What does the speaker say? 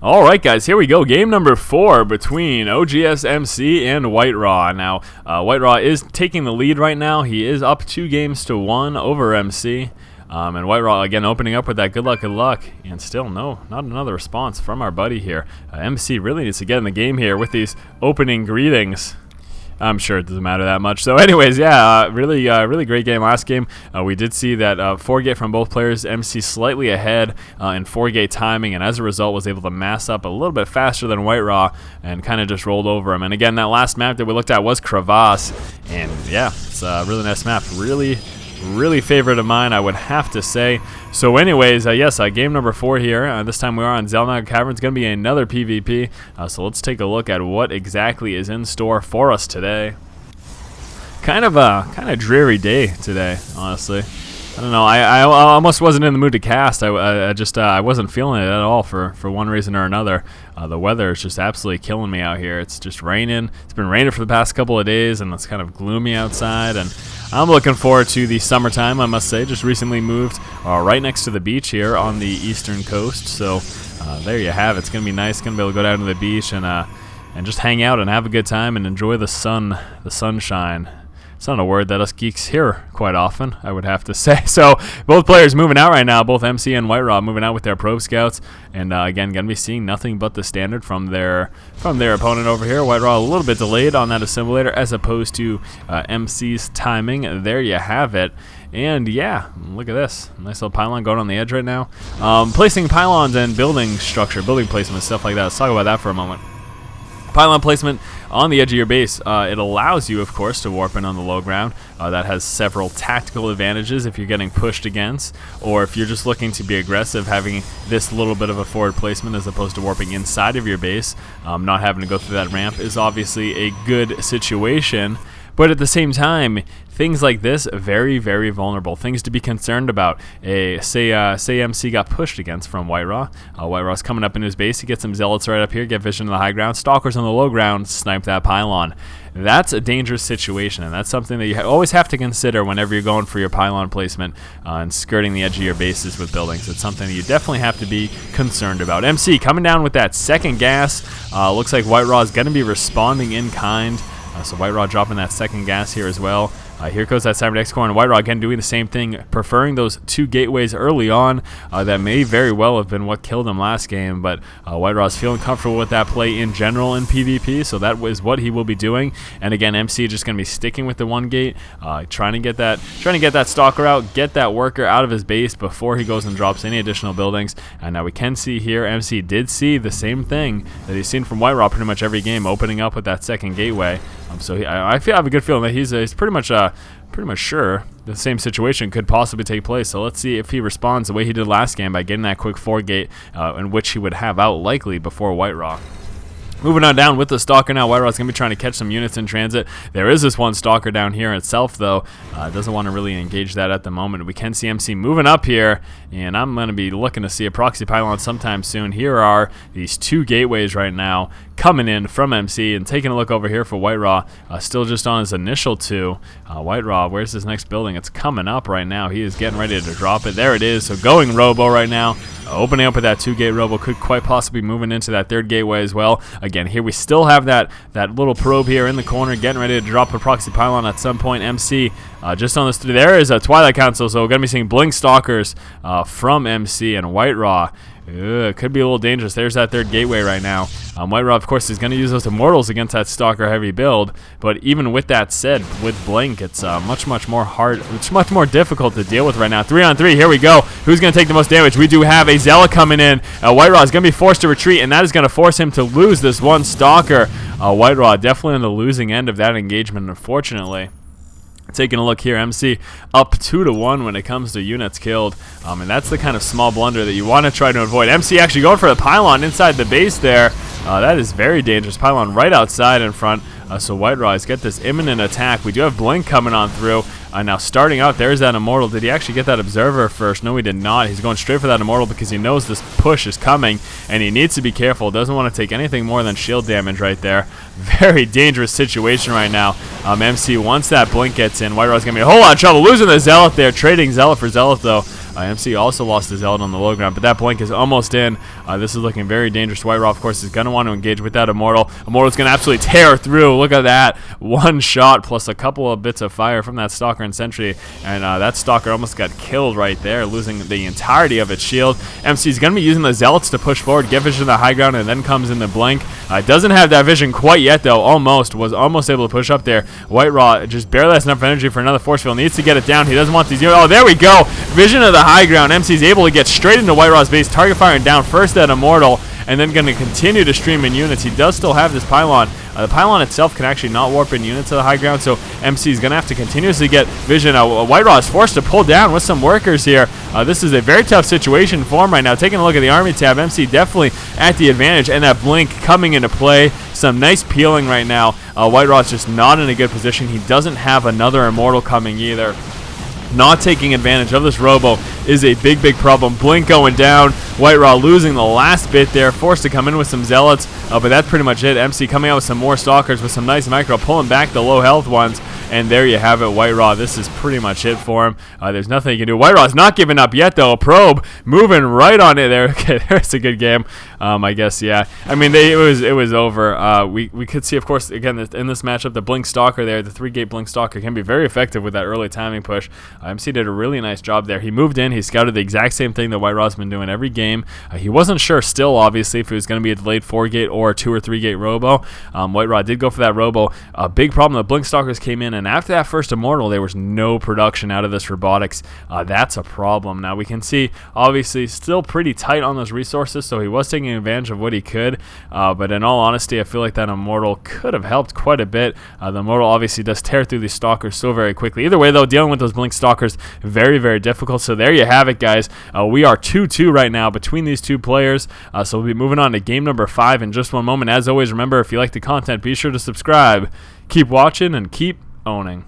Alright guys, here we go. Game number 4 between OGS MC and WhiteRa. Now, WhiteRa is taking the lead right now. He is up 2-1 over MC. And WhiteRa again opening up with that good luck. And still not another response from our buddy here. MC really needs to get in the game here with these opening greetings. I'm sure it doesn't matter that much. So anyways, yeah, really great game last game. We did see that 4-gate from both players. MC slightly ahead in 4-gate timing, and as a result was able to mass up a little bit faster than WhiteRa and kind of just rolled over him. And again, that last map that we looked at was Crevasse, and yeah, it's a really nice map. Really favorite of mine, I would have to say. So anyways, yes, game number 4 here. This time we are on Zelnaga Cavern. It's going to be another PvP. So let's take a look at what exactly is in store for us today. Kind of a dreary day today, honestly. I don't know. I almost wasn't in the mood to cast. I wasn't feeling it at all for one reason or another. The weather is just absolutely killing me out here. It's just raining. It's been raining for the past couple of days, and it's kind of gloomy outside. And I'm looking forward to the summertime, I must say. Just recently moved right next to the beach here on the eastern coast. So there you have it. It's gonna be nice. Gonna be able to go down to the beach and just hang out and have a good time and enjoy the sunshine. It's not a word that us geeks hear quite often, I would have to say. So both players moving out right now, both MC and WhiteRa moving out with their probe scouts, and again gonna be seeing nothing but the standard from their opponent over here. WhiteRa a little bit delayed on that assimilator as opposed to MC's timing. There you have it. And yeah, look at this. Nice little pylon going on the edge right now. Placing pylons and building structure, building placement, stuff like that. Let's talk about that for a moment. Pylon placement on the edge of your base, it allows you, of course, to warp in on the low ground. That has several tactical advantages if you're getting pushed against, or if you're just looking to be aggressive, having this little bit of a forward placement as opposed to warping inside of your base, not having to go through that ramp is obviously a good situation. But at the same time, things like this, very vulnerable. Things to be concerned about. Say MC got pushed against from WhiteRa. WhiteRa's coming up in his base. He gets some zealots right up here, get vision on the high ground. Stalkers on the low ground, snipe that pylon. That's a dangerous situation, and that's something that you always have to consider whenever you're going for your pylon placement and skirting the edge of your bases with buildings. It's something that you definitely have to be concerned about. MC coming down with that second gas. Looks like WhiteRa is going to be responding in kind. So WhiteRa dropping that second gas here as well. Here goes that Cyberdex core, and WhiteRa again doing the same thing, preferring those 2 gateways early on. That may very well have been what killed him last game, but WhiteRa is feeling comfortable with that play in general in PvP, so that was what he will be doing. And again, MC just going to be sticking with the 1 gate, trying to get that stalker out, get that worker out of his base before he goes and drops any additional buildings. And now we can see here, MC did see the same thing that he's seen from WhiteRa pretty much every game, opening up with that second gateway. So I have a good feeling that he's pretty much sure the same situation could possibly take place. So let's see if he responds the way he did last game by getting that quick 4-gate, in which he would have out likely before WhiteRa. Moving on down with the Stalker now, WhiteRa's going to be trying to catch some units in transit. There is this one Stalker down here itself, though. Doesn't want to really engage that at the moment. We can see MC moving up here, and I'm going to be looking to see a proxy pylon sometime soon. Here are these 2 gateways right now coming in from MC, and taking a look over here for WhiteRa, still just on his initial 2. WhiteRa, where's his next building? It's coming up right now. He is getting ready to drop it. There it is. So going Robo right now. Opening up with that 2-gate Robo, could quite possibly be moving into that 3rd gateway as well. Again, here we still have that little probe here in the corner, getting ready to drop a proxy pylon at some point. MC just on this. There is a Twilight Council, so we're going to be seeing Blink Stalkers from MC and WhiteRa. Could be a little dangerous. There's that 3rd gateway right now. WhiteRa, of course, is going to use those Immortals against that Stalker heavy build, but even with that said, with Blink, it's much more difficult to deal with right now. 3-on-3, here we go. Who's going to take the most damage? We do have a Zealot coming in. WhiteRa is going to be forced to retreat, and that is going to force him to lose this one Stalker. WhiteRa definitely on the losing end of that engagement, unfortunately. Taking a look here, MC up 2-1 when it comes to units killed, and that's the kind of small blunder that you want to try to avoid. MC actually going for the pylon inside the base there. That is very dangerous. Pylon right outside in front. So WhiteRa has got this imminent attack. We do have Blink coming on through. Now starting out, there's that Immortal. Did he actually get that Observer first? No, he did not. He's going straight for that Immortal because he knows this push is coming, and he needs to be careful. Doesn't want to take anything more than shield damage right there. Very dangerous situation right now. MC, once that Blink gets in, WhiteRa's going to be in a whole lot of trouble. Losing the Zealot there. Trading Zealot for Zealot, though. MC also lost his Zealot on the low ground, but that blink is almost in. This is looking very dangerous. WhiteRa, of course, is going to want to engage with that Immortal. Immortal's going to absolutely tear through. Look at that. One shot plus a couple of bits of fire from that Stalker and Sentry, and that Stalker almost got killed right there, losing the entirety of its shield. MC's going to be using the Zealots to push forward, get vision of the high ground, and then comes in the blink. Doesn't have that vision quite yet, though. Was almost able to push up there. WhiteRa just barely has enough energy for another force field. Needs to get it down. He doesn't want these. Oh, there we go. Vision of the high ground. MC's able to get straight into WhiteRa's base, target firing down first that Immortal, and then going to continue to stream in units. He does still have this pylon. The pylon itself can actually not warp in units to the high ground, so MC is going to have to continuously get vision. WhiteRa is forced to pull down with some workers here. This is a very tough situation for him right now. Taking a look at the army tab, MC definitely at the advantage, and that blink coming into play. Some nice peeling right now. WhiteRa is just not in a good position. He doesn't have another Immortal coming either. Not taking advantage of this Robo is a big problem. Blink going down. WhiteRa losing the last bit there. Forced to come in with some Zealots. But that's pretty much it. MC coming out with some more Stalkers with some nice micro. Pulling back the low health ones. And there you have it, WhiteRa. This is pretty much it for him. There's nothing he can do. WhiteRa's not giving up yet, though. A probe moving right on it there. Okay, there's a good game. I guess, yeah. I mean, it was over. We could see, of course, again, in this matchup, the Blink Stalker there, the 3-gate Blink Stalker can be very effective with that early timing push. MC did a really nice job there. He moved in. He scouted the exact same thing that WhiteRa's been doing every game. He wasn't sure still, obviously, if it was going to be a delayed 4-gate or a 2 or 3-gate Robo. WhiteRa did go for that Robo. A big problem, the Blink Stalkers came in, and after that first Immortal, there was no production out of this robotics. That's a problem. Now, we can see, obviously, still pretty tight on those resources, so he was taking advantage of what he could. But in all honesty, I feel like that Immortal could have helped quite a bit. The Immortal obviously does tear through these Stalkers so very quickly. Either way, though, dealing with those Blink Stalkers, very difficult. So there you have it, guys. We are 2-2 right now between these two players. So we'll be moving on to game number 5 in just one moment. As always, remember, if you like the content, be sure to subscribe. Keep watching and keep owning.